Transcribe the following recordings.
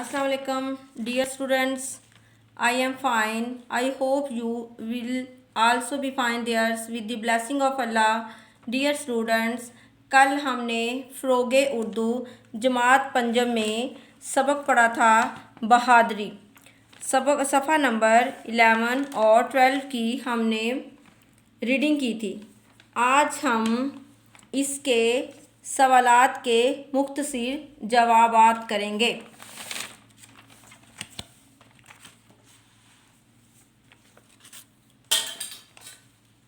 Assalamu alaikum, dear students. I am fine. I hope you will also be fine there with the blessing of Allah. Dear students, कल हमने फ़रोग़े उर्दू जमात पंजम में सबक पढ़ा था बहादुरी। सबक सफ़ा नंबर 11 और 12 की हमने रीडिंग की थी। आज हम इसके सवालात के मुख्तसर जवाबात करेंगे।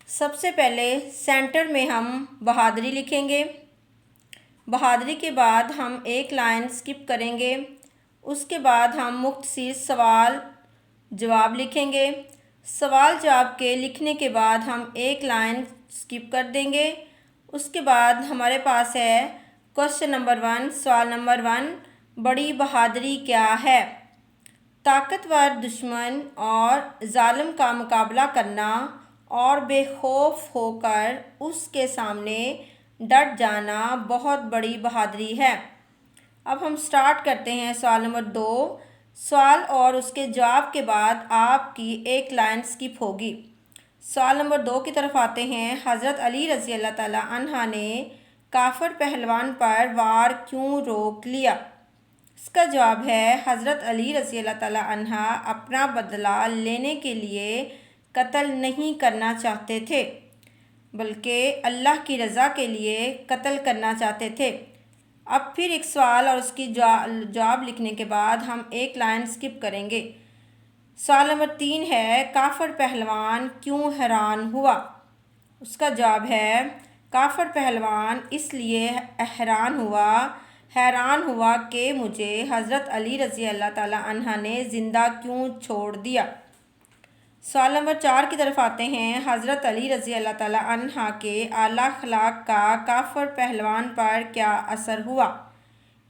सबसे पहले सेंटर में हम बहादुरी लिखेंगे। बहादुरी के बाद हम एक लाइन स्किप करेंगे। उसके बाद हम मुख्तसर सवाल जवाब लिखेंगे। सवाल जवाब के लिखने के बाद हम एक लाइन स्किप कर देंगे। उसके बाद हमारे पास है क्वेश्चन नंबर 1। सवाल नंबर 1, बड़ी बहादुरी क्या है? ताकतवर दुश्मन और जालिम का मुकाबला करना और बेखौफ होकर उसके सामने डट जाना बहुत बड़ी बहादुरी है। अब हम स्टार्ट करते हैं सवाल नंबर 2। सवाल और उसके जवाब के बाद आपकी एक लाइन स्किप होगी। सवाल नंबर 2 की तरफ आते हैं। हज़रत अली रज़ी अल्लाह ताला अन्हा ने काफ़िर पहलवान पर वार क्यों रोक लिया? इसका जवाब है हज़रत अली रज़ी अल्लाह ताला अन्हा अपना बदला लेने के लिए कत्ल नहीं करना चाहते थे, बल्कि अल्लाह की रज़ा के लिए कत्ल करना चाहते थे। अब फिर एक सवाल और उसकी जवाब लिखने के बाद हम एक लाइन स्किप करेंगे। सवाल नंबर 3 है, काफ़िर पहलवान क्यों हैरान हुआ? उसका जवाब है काफ़िर पहलवान इसलिए हैरान हुआ कि मुझे हज़रत अली रज़ी अल्लाह ताला अन्हा ने ज़िंदा क्यों छोड़ दिया। सवाल नंबर 4 की तरफ आते हैं। हज़रत अली रज़ी अल्लाह ताला अन्हा के आला अखलाक का काफ़िर पहलवान पर क्या असर हुआ?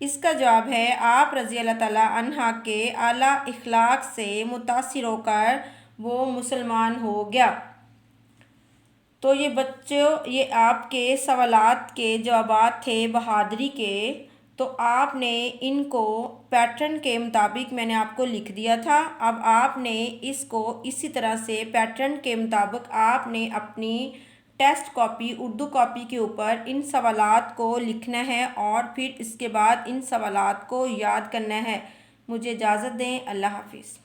इसका जवाब है आप रज़ी अल्लाह ताला अन्हा के आला अखलाक से मुतासिर होकर वो मुसलमान हो गया। तो ये बच्चों, ये आपके सवालात के जवाबात थे बहादुरी के। तो आपने इनको पैटर्न के मुताबिक मैंने आपको लिख दिया था। अब आपने इसको इसी तरह से पैटर्न के मुताबिक आपने अपनी टेस्ट कॉपी उर्दू कॉपी के ऊपर इन सवालात को लिखना है और फिर इसके बाद इन सवालात को याद करना है। मुझे इजाज़त दें। अल्लाह हाफिज़।